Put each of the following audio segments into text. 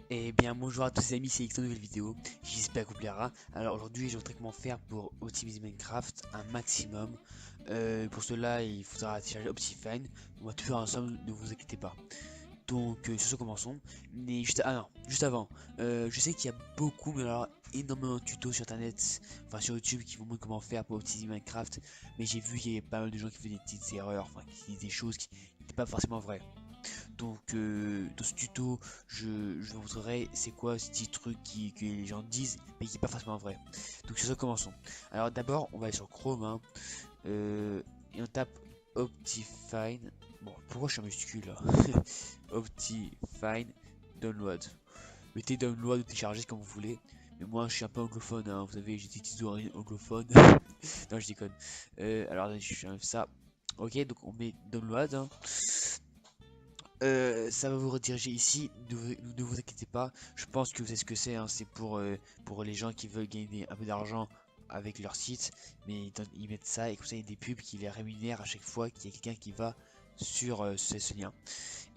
Eh bien bonjour à tous les amis, c'est X, une nouvelle vidéo, j'espère qu'elle vous plaira. Alors aujourd'hui je voudrais comment faire pour optimiser Minecraft un maximum. Pour cela il faudra télécharger Optifine, on va tout faire ensemble, ne vous inquiétez pas. Donc sur ce commençons, mais juste avant, je sais qu'il y a beaucoup, mais alors énormément de tutos sur internet, enfin sur YouTube qui vous montrent comment faire pour optimiser Minecraft, mais j'ai vu qu'il y avait pas mal de gens qui faisaient des petites erreurs, enfin qui disaient des choses qui n'étaient pas forcément vraies. Donc dans ce tuto, je vous montrerai c'est quoi ce petit truc que les gens disent mais qui n'est pas forcément vrai. Donc sur ce commençons. Alors d'abord on va aller sur Chrome hein, et on tape Optifine. Bon pourquoi je suis en minuscule là Optifine Download. Mettez download ou télécharger comme vous voulez. Mais moi je suis un peu anglophone hein, vous savez j'ai des petits oreilles anglophones. Non je déconne. Alors je fais ça. Ok donc on met download hein. Ça va vous rediriger ici, ne vous inquiétez pas, je pense que vous savez ce que c'est, hein, c'est pour les gens qui veulent gagner un peu d'argent avec leur site, mais ils mettent ça et comme ça il y a des pubs qui les rémunèrent à chaque fois qu'il y a quelqu'un qui va sur ce lien.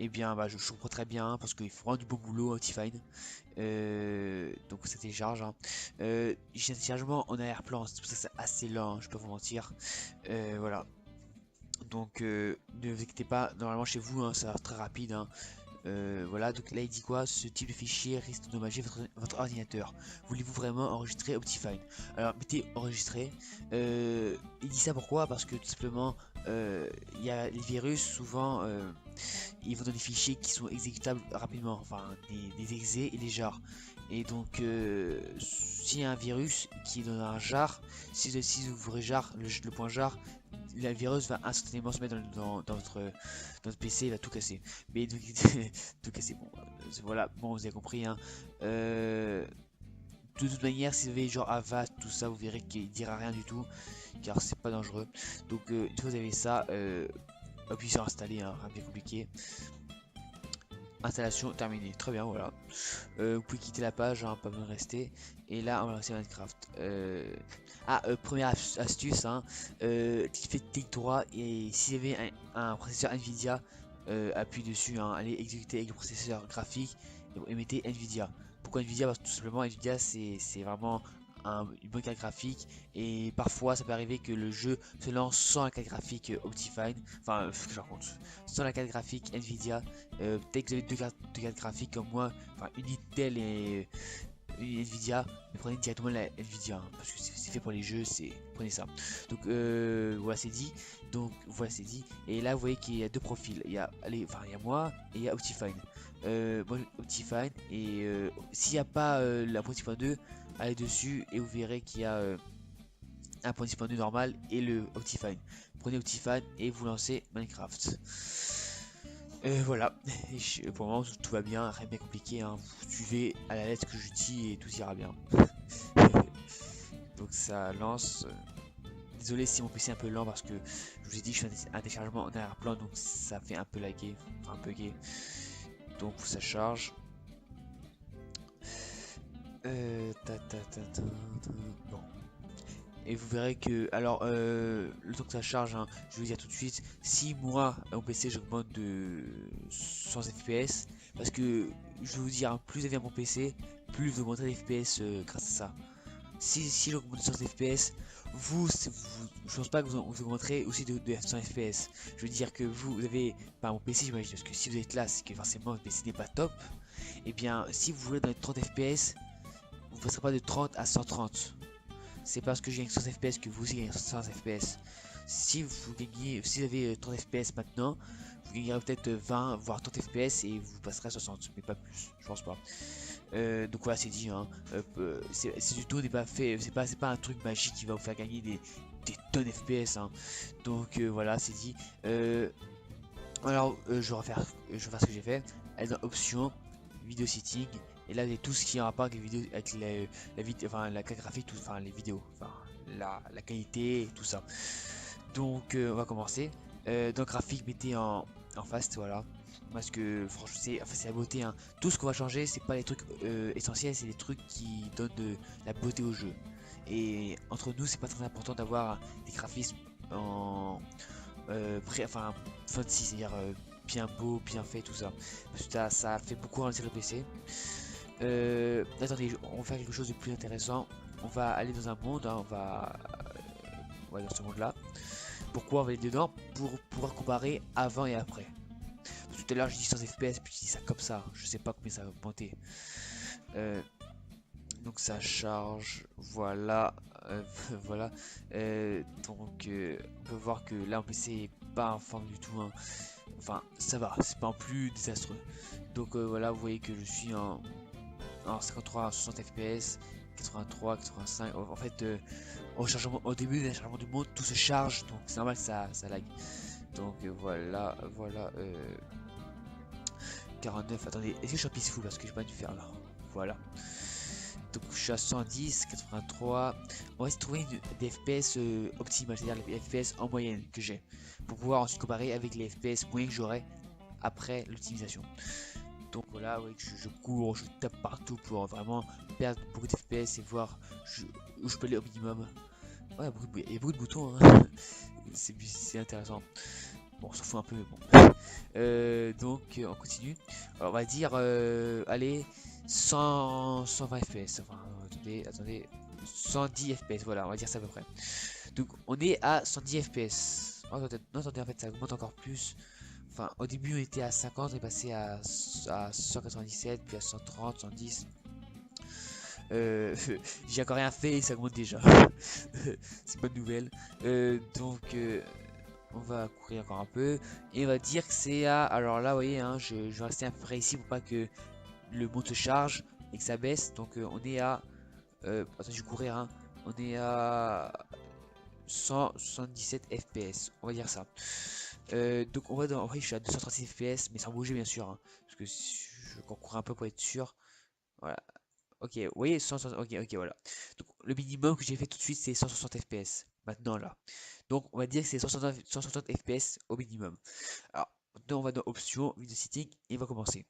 Et bien bah, je comprends très bien hein, parce qu'il faut vraiment du beau boulot Optifine. Donc ça télécharge. Hein. J'ai un téléchargement en arrière-plan, c'est pour ça que c'est assez lent, hein, je peux pas vous mentir. Voilà. Donc ne vous inquiétez pas, normalement chez vous hein, ça va être très rapide. Hein. Voilà, donc là il dit quoi? Ce type de fichier risque d'endommager votre ordinateur. Voulez-vous vraiment enregistrer Optifine? Alors mettez enregistrer. Il dit ça pourquoi? Parce que tout simplement, il y a les virus souvent, ils vont dans des fichiers qui sont exécutables rapidement, enfin des exe et des jars. Et donc, s'il y a un virus qui est dans un jar, si vous ouvrez jar, le point jar, la virus va instantanément se mettre dans votre PC, il va tout casser. Mais donc, tout casser, bon, voilà, bon, vous avez compris, hein. De toute manière, si vous avez genre Avast, tout ça, vous verrez qu'il dira rien du tout, car c'est pas dangereux. Donc, une fois que vous avez ça, appuyez sur installer, hein, rien de bien compliqué. Installation terminée, très bien, voilà. Vous pouvez quitter la page, hein, pas besoin de rester. Et là, on va lancer Minecraft. Première astuce, hein, faites clic droit et si vous avez un processeur Nvidia, appuyez dessus, hein, allez exécuter avec le processeur graphique et mettez Nvidia. Pourquoi Nvidia? Parce que tout simplement Nvidia c'est vraiment une bonne carte graphique et parfois ça peut arriver que le jeu se lance sans la carte graphique Optifine, enfin je raconte, sans la carte graphique Nvidia. Peut-être que vous avez deux cartes graphiques comme moi, enfin une Intel et une Nvidia, mais prenez directement la Nvidia hein, parce que c'est fait pour les jeux, c'est prenez ça. Donc voilà c'est dit. Donc voilà c'est dit. Et là vous voyez qu'il y a deux profils. Il y a il y a moi et il y a Optifine. Moi Optifine et s'il n'y a pas la point 6.2, allez dessus et vous verrez qu'il y a un point 6.2 normal et le Optifine. Prenez Optifine et vous lancez Minecraft. Voilà, pour le moment tout va bien, rien de bien compliqué, hein. Vous suivez à la lettre que je dis et tout ira bien. Donc ça lance. Désolé si mon PC est un peu lent parce que je vous ai dit je fais un téléchargement en arrière-plan donc ça fait un peu laguer, enfin un peu gay. Donc ça charge. Bon. Et vous verrez que, alors, le temps que ça charge, hein, je vais vous dire tout de suite, si moi, au PC, j'augmente de 100 FPS, parce que, je vais vous dire, hein, plus vous avez un bon PC, plus vous augmenterez les FPS grâce à ça. Si j'augmente de 100 FPS, je pense pas que vous augmenterez aussi de 100 FPS. Je veux dire que vous avez, pas un bon PC, j'imagine, parce que si vous êtes là, c'est que forcément votre PC n'est pas top. Et bien, si vous voulez dans les 30 FPS, vous ne passerez pas de 30 à 130. C'est parce que j'ai gagne 100 FPS que vous aussi gagnez 100 FPS. Si vous avez 30 FPS maintenant, vous gagnerez peut-être 20 voire 30 FPS et vous passerez à 60, mais pas plus, je pense pas. Donc voilà, c'est dit, hein. C'est du tout n'est pas fait, c'est pas un truc magique qui va vous faire gagner des tonnes FPS, hein. Donc voilà, c'est dit. Alors je vais faire ce que j'ai fait. Aller dans options, vidéo setting, et là j'ai tout ce qui est en rapport avec les vidéos, avec la vidéo, enfin la carte graphique, tout, enfin les vidéos, enfin la qualité, tout ça. Donc on va commencer. Dans le graphique, mettez en fast, voilà. Parce que franchement c'est la beauté, hein. Tout ce qu'on va changer, c'est pas les trucs essentiels, c'est les trucs qui donnent de la beauté au jeu. Et entre nous, c'est pas très important d'avoir des graphismes en enfin fancy, c'est-à-dire bien beau, bien fait, tout ça. Parce que ça fait beaucoup ralentir le PC. Attendez, on va faire quelque chose de plus intéressant. On va aller dans un monde, hein, on va dans ce monde-là. Pourquoi on va aller dedans? Pour pouvoir comparer avant et après. Tout à l'heure, j'ai dit 100 FPS, puis j'ai dit ça comme ça. Je sais pas combien ça va augmenter. Euh, donc ça charge, voilà, voilà. Donc on peut voir que là, en PC est pas en forme du tout, hein. Enfin, ça va, c'est pas en plus désastreux. Donc voilà, vous voyez que je suis en 53 à 60 FPS, 83, 85. En fait, au début du chargement du monde, tout se charge, donc c'est normal que ça lag. Donc voilà, voilà. 49, attendez, est-ce que je suis en peaceful parce que j'ai pas dû faire là? Voilà. Donc je suis à 110, 83. On va essayer de trouver des FPS optimales, c'est-à-dire les FPS en moyenne que j'ai, pour pouvoir ensuite comparer avec les FPS moyens que j'aurai après l'optimisation. Donc voilà, ouais, je cours, je tape partout pour vraiment perdre beaucoup de FPS et voir où je peux aller au minimum. Ouais, il y a beaucoup de boutons, hein. C'est intéressant. Bon, on s'en fout un peu, mais bon. Donc, on continue. Alors, on va dire, allez, 120 FPS. Enfin, attendez. 110 FPS, voilà, on va dire ça à peu près. Donc, on est à 110 FPS. Oh, non, attendez, en fait, ça augmente encore plus. Enfin, au début, on était à 50, on est passé à 197, puis à 130, 110. J'ai encore rien fait et ça augmente déjà. C'est pas de nouvelle. Donc, on va courir encore un peu et on va dire que c'est à, alors là vous voyez, hein, je vais rester un peu près ici pour pas que le monde se charge et que ça baisse. Donc on est à attends, je vais courir, hein. On est à 177 FPS, on va dire ça. Donc on va dans, en vrai je suis à 236 FPS mais sans bouger bien sûr, hein, parce que je cours un peu pour être sûr. Voilà, ok, vous voyez, 160, ok, voilà. Donc le minimum que j'ai fait tout de suite c'est 160 FPS maintenant là. Donc on va dire que c'est 160 FPS au minimum. Alors maintenant on va dans options, video setting et on va commencer.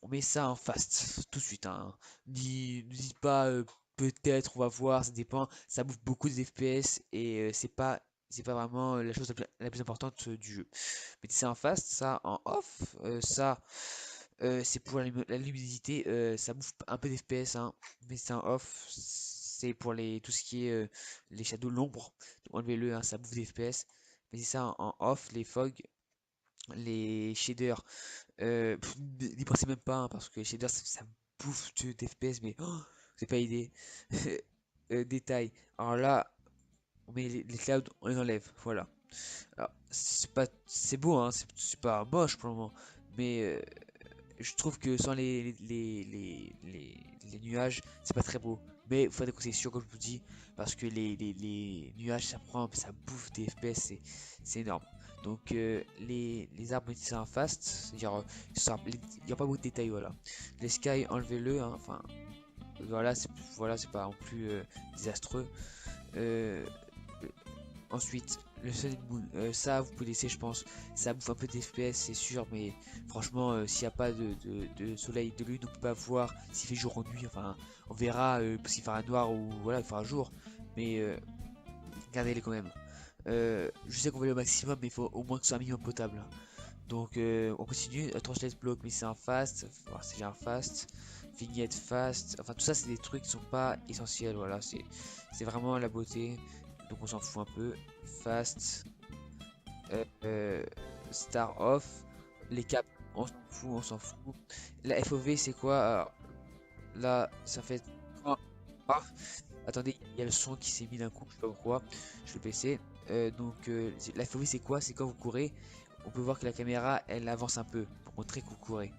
On met ça en fast tout de suite, hein. Ne dites pas peut-être, on va voir, ça dépend. Ça bouffe beaucoup de FPS et c'est pas vraiment la chose la plus importante du jeu. Mettez ça en fast, ça en off, ça c'est pour la luminosité, ça bouffe un peu d'FPS, hein. Mais c'est en off, c'est pour tout ce qui est les shadows, l'ombre. Enlevez-le, hein, ça bouffe des FPS. Mettez ça en off, les fog, les shaders. N'y pensez même pas, hein, parce que les shaders ça bouffe d'FPS, mais oh, c'est pas idée. Détail. Alors là, on met les clouds, on les enlève, voilà. Alors, c'est beau, hein, c'est pas moche pour le moment, mais je trouve que sans les nuages, c'est pas très beau. Mais il faut des concessions, comme je vous dis, parce que les nuages, ça bouffe des FPS, c'est énorme. Donc, les arbres, mettez ça en fast, c'est-à-dire, il n'y a pas beaucoup de détails, voilà. Les sky, enlevez-le, hein, enfin, c'est pas non plus désastreux. Euh, Ensuite, le Sun and Moon, ça vous pouvez laisser, je pense. Ça bouffe un peu d'FPS, c'est sûr, mais franchement, s'il n'y a pas de soleil, de lune, on peut pas voir s'il fait jour ou nuit. Enfin, on verra s'il fera noir ou voilà, il fera jour, mais gardez-les quand même. Je sais qu'on va aller au maximum, mais il faut au moins que ce soit un minimum potable, hein. Donc, on continue. Torchlight block, mais c'est un fast. Enfin, c'est déjà un fast. Vignette fast. Enfin, tout ça, c'est des trucs qui sont pas essentiels. Voilà, c'est vraiment la beauté. Donc, on s'en fout un peu. Fast. euh, Star off. Les caps, on s'en fout, on s'en fout. La FOV, c'est quoi? Alors, là, ça fait. Oh, ah, attendez, il y a le son qui s'est mis d'un coup, je sais pas pourquoi. Je vais baisser. La FOV, c'est quoi? C'est quand vous courez. On peut voir que la caméra, elle avance un peu pour montrer que vous courez.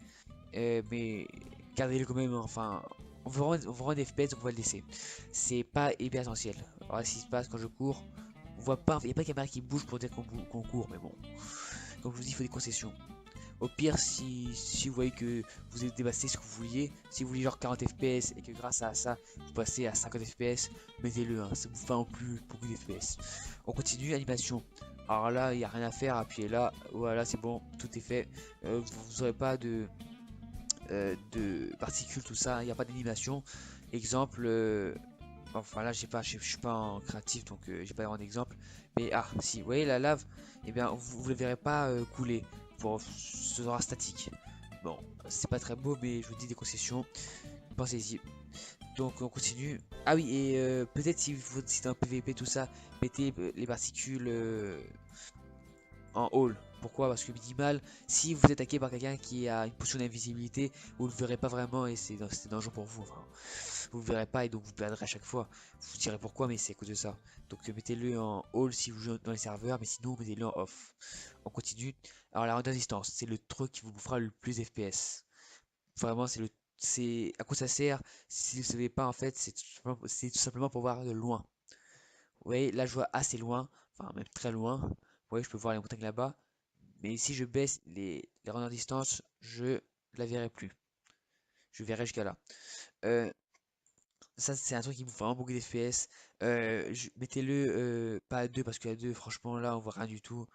Mais gardez-le quand même, hein. Enfin, on va rendre des FPS, donc on va le laisser. C'est pas hyper essentiel. Alors, ce qui se passe quand je cours, on voit pas, il n'y a pas de caméra qui bouge pour dire qu'on court, mais bon. Comme je vous dis, il faut des concessions. Au pire, si vous voyez que vous êtes dépassé ce que vous vouliez, si vous voulez genre 40 FPS et que grâce à ça, vous passez à 50 FPS, mettez-le, hein, ça vous fait en plus beaucoup de FPS. On continue, animation. Alors là, il n'y a rien à faire, appuyez là, voilà, c'est bon, tout est fait. Vous n'aurez pas de particules, tout ça, il n'y a pas d'animation. Exemple, enfin là, je suis pas en créatif, donc j'ai pas vraiment d'exemple. Mais ah, si, vous voyez la lave, et bien vous le verrez pas couler, ce sera statique. Bon, c'est pas très beau, mais je vous dis des concessions. pensez-y. Donc on continue. Ah oui, et peut-être si vous c'est un PVP tout ça, mettez les particules en hall. Pourquoi? Parce que minimal, si vous êtes attaqué par quelqu'un qui a une potion d'invisibilité, vous ne le verrez pas vraiment et c'est dangereux pour vous. Enfin, vous le verrez pas et donc vous perdrez à chaque fois. Vous direz pourquoi, mais c'est à cause de ça. Donc mettez-le en hall si vous jouez dans les serveurs, mais sinon mettez-le en off. On continue. Alors la random distance, c'est le truc qui vous fera le plus FPS. Vraiment, c'est à quoi ça sert? Si vous ne savez pas, en fait, c'est tout simplement pour voir de loin. Vous voyez, là, je vois assez loin, enfin, même très loin. Vous voyez, je peux voir les montagnes là-bas. Mais si je baisse les random distance, je la verrai plus. Je verrai jusqu'à là. Euh, Ça, c'est un truc qui me fait vraiment beaucoup d'FPS. Mettez-le pas à 2 parce qu'à 2, franchement, là, on voit rien du tout.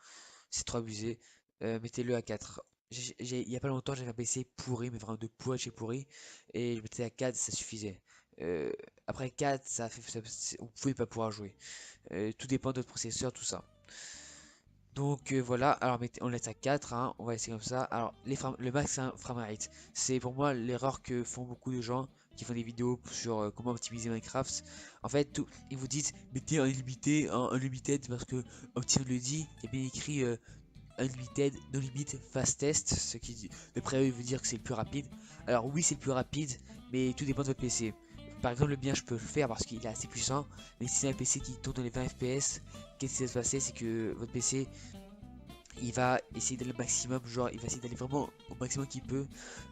C'est trop abusé. Mettez-le à 4. Il y a pas longtemps, j'avais un PC pourri, mais vraiment de pourri chez pourri. Et je mettais à 4, ça suffisait. Euh, Après 4, vous pouvez pas pouvoir jouer. Tout dépend de votre processeur, tout ça. Donc voilà, alors on laisse à 4, hein, on va laisser comme ça. Alors le max framerate, c'est pour moi l'erreur que font beaucoup de gens qui font des vidéos sur comment optimiser Minecraft. En fait, ils vous disent mettez un illimité, un unlimited parce que Optim le dit, il y a bien écrit unlimited, no limit, fastest, ce qui d'après eux veut dire que c'est le plus rapide. Alors oui, c'est le plus rapide, mais tout dépend de votre PC. Par exemple, le mien, je peux le faire parce qu'il est assez puissant, mais si c'est un PC qui tourne dans les 20 FPS, qu'est-ce qui va se passer? C'est que votre PC il va essayer d'aller au maximum, genre il va essayer d'aller vraiment au maximum qu'il peut.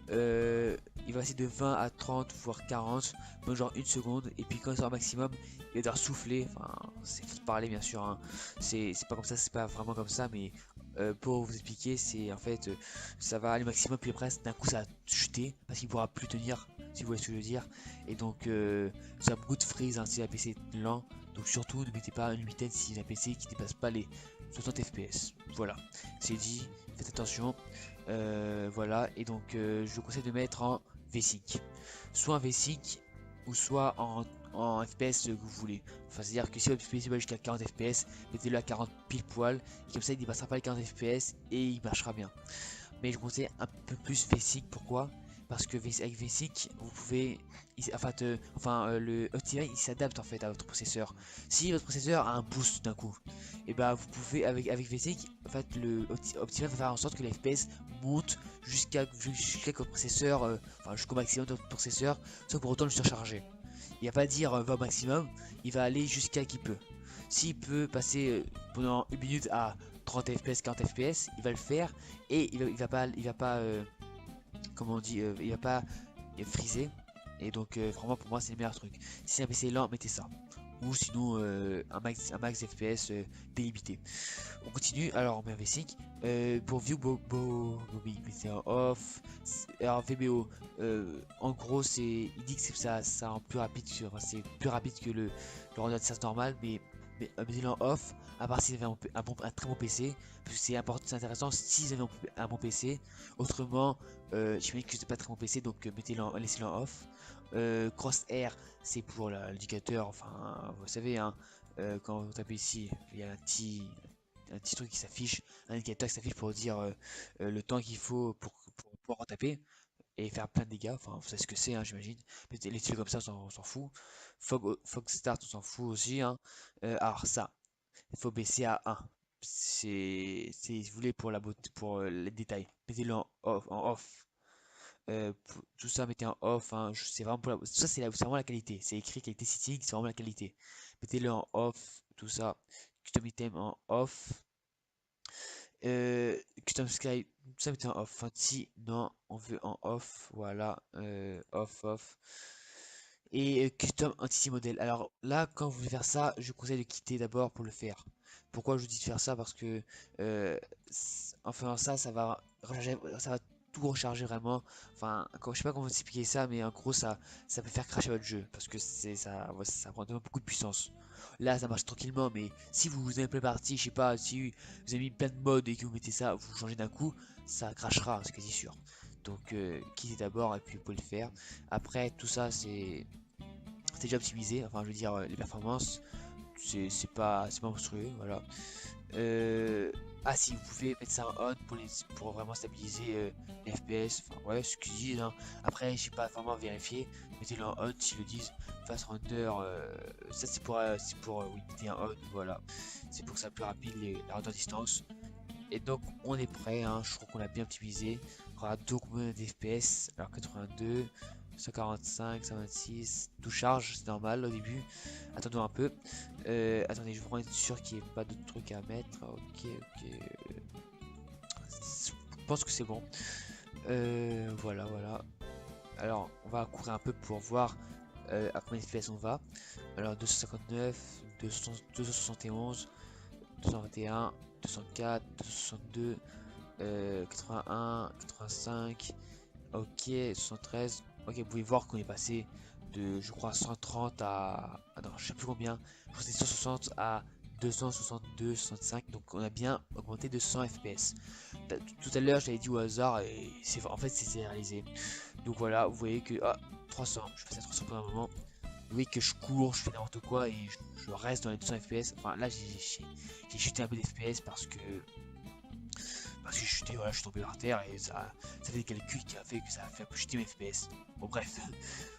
Il va essayer de 20 à 30 voire 40, donc genre une seconde, et puis quand il sera au maximum, il va devoir souffler. Enfin, c'est faut parler bien sûr, hein. C'est pas comme ça, c'est pas vraiment comme ça, mais pour vous expliquer, c'est en fait ça va aller au maximum, puis après d'un coup ça va chuter parce qu'il pourra plus tenir, si vous voyez ce que je veux dire. Et donc ça a beaucoup de freeze hein, si la PC est lent, donc surtout ne mettez pas un limited si la PC qui dépasse pas les 60 FPS. Voilà, c'est dit, faites attention. Voilà, et donc je vous conseille de mettre en V-Sync. Soit en V-Sync ou soit en FPS que vous voulez. Enfin, c'est-à-dire que si votre PC va jusqu'à 40 FPS, mettez-le à 40 pile poil. Et comme ça, il ne dépassera pas les 40 FPS et il marchera bien. Mais je vous conseille un peu plus V-Sync. Pourquoi? Parce que avec V-Sync, vous pouvez, le Optimize il s'adapte en fait à votre processeur. Si votre processeur a un boost d'un coup, et bah vous pouvez avec V-Sync, en fait le Optimize va faire en sorte que les FPS montent jusqu'à que votre processeur, jusqu'au maximum de votre processeur, sans pour autant le surcharger. Il va pas dire va au maximum, il va aller jusqu'à qui peut. S'il peut passer pendant une minute à 30 fps, 40 fps, il va le faire et il va pas comment on dit, il va pas friser. Et donc vraiment pour moi c'est le meilleur truc. Si c'est un PC lent, mettez ça. Ou sinon un max FPS délimité. On continue, alors on met un V5. Pour View Bobby, mettez un off. Alors VBO, en gros il dit que ça rend plus rapide, c'est plus rapide que le rendu de service normal, mais mettez-le en off, à part si vous avez un très bon PC, parce que c'est important, c'est intéressant si vous avez un bon PC. Autrement, j'imagine que c'est pas très bon PC, donc laissez-le en off. Crosshair, c'est pour l'indicateur, enfin, vous savez, hein, quand vous tapez ici, il y a un petit truc qui s'affiche, un indicateur qui s'affiche pour dire le temps qu'il faut pour pouvoir taper et faire plein de dégâts. Enfin, vous savez ce que c'est, hein, j'imagine. Mais les styles comme ça, on s'en fout. Fog Start, on s'en fout aussi, hein. Alors ça, il faut baisser à 1. Si vous voulez pour la beauté, pour les détails, mettez-le en off. Tout ça, mettez en off, hein. C'est vraiment ça, c'est vraiment la qualité. C'est écrit qualité setting, c'est vraiment la qualité. Mettez-le en off, tout ça. Custom item en off. Custom sky, tout ça mettez en off. Enfin, si, non, on veut en off. Voilà, off. Et custom entity model. Alors là, quand vous voulez faire ça, je vous conseille de quitter d'abord pour le faire. Pourquoi je vous dis de faire ça? Parce que en faisant ça, ça va tout recharger vraiment. Enfin, je sais pas comment vous expliquer ça, mais en gros, ça peut faire crasher votre jeu parce que ça prend beaucoup de puissance. Là, ça marche tranquillement, mais si vous avez plein partie, je sais pas, si vous avez mis plein de modes et que vous mettez ça, vous changez d'un coup, ça crashera, c'est quasi sûr. Donc, quittez d'abord et puis vous pouvez le faire. Après, tout ça, c'est déjà optimisé. Enfin, je veux dire, les performances, c'est pas monstrueux, voilà. Ah si, vous pouvez mettre ça en on pour vraiment stabiliser les FPS. Enfin ouais, ce qu'ils disent, hein. Après, j'ai pas vraiment vérifié. Mettez-le en on s'ils le disent. Fast render, ça c'est pour oui, mettez en on, voilà. C'est pour que ça soit plus rapide la render distance. Et donc on est prêt, hein. Je crois qu'on a bien optimisé. On aura donc combien d'FPS? Alors 82, 145, 126, tout charge, c'est normal au début. Attendons un peu. Attendez, je vais vraiment être sûr qu'il n'y ait pas d'autres trucs à mettre. Ok, ok. Je pense que c'est bon. Voilà, voilà. Alors, on va courir un peu pour voir à combien de FPS on va. Alors, 259, 200, 271, 221, 204, 262, 81, 85, ok, 73. Ok, vous pouvez voir qu'on est passé de, je crois, 130 à... Ah non, je sais plus combien. Je crois que c'est 160 à 262, 65. Donc on a bien augmenté de 100 FPS. Tout à l'heure, j'avais dit au hasard et c'est en fait c'est réalisé. Donc voilà, vous voyez que... Ah, 300. Je passe à 300 pour un moment. Vous voyez que je cours, je fais n'importe quoi et je reste dans les 200 FPS. Enfin là, j'ai chuté un peu d'FPS parce que je suis chuté, voilà, je suis tombé par terre et ça fait des calculs qui a fait que ça a fait un peu chuter mes FPS. Bon bref,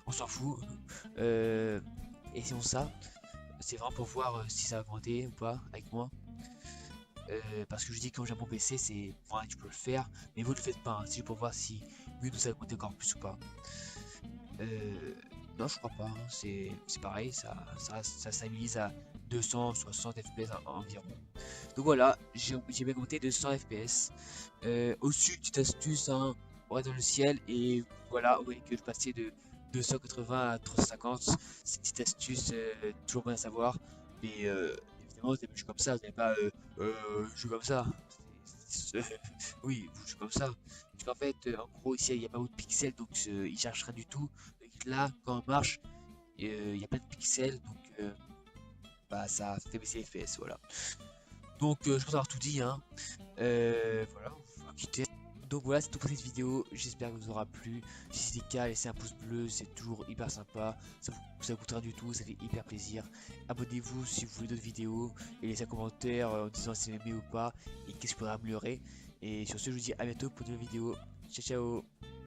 on s'en fout. Et sinon ça, c'est vraiment pour voir si ça va augmenter ou pas avec moi. Parce que je dis que quand j'ai mon PC, c'est ouais, tu peux le faire, mais vous le faites pas. Hein, c'est pour voir si Windows va augmenter encore plus ou pas. Non, je crois pas. Hein, c'est pareil, ça stabilise à 260 FPS environ. Donc voilà, j'ai bien compté de 100 FPS. Au-dessus, petite astuce, hein, on reste dans le ciel et voilà, vous voyez que je passais de 280 à 350. C'est une petite astuce, toujours bien à savoir. Mais évidemment, vous jouez comme ça, vous n'avez pas jouer comme ça. Oui, vous jouez comme ça. Parce qu'en fait, en gros, ici, il n'y a pas beaucoup de pixels, donc il cherche rien du tout. Donc là, quand on marche, il y a plein de pixels, donc bah, ça fait baisser les FPS, voilà. Donc je pense avoir tout dit, hein. Voilà, on va quitter. Donc voilà, c'est tout pour cette vidéo. J'espère que vous aura plu. Si c'est le cas, laissez un pouce bleu, c'est toujours hyper sympa. Ça vous coûte rien du tout, ça fait hyper plaisir. Abonnez-vous si vous voulez d'autres vidéos et laissez un commentaire en disant si vous aimé ou pas et qu'est-ce que je pourrais améliorer. Et sur ce, je vous dis à bientôt pour de nouvelles vidéos. Ciao, ciao.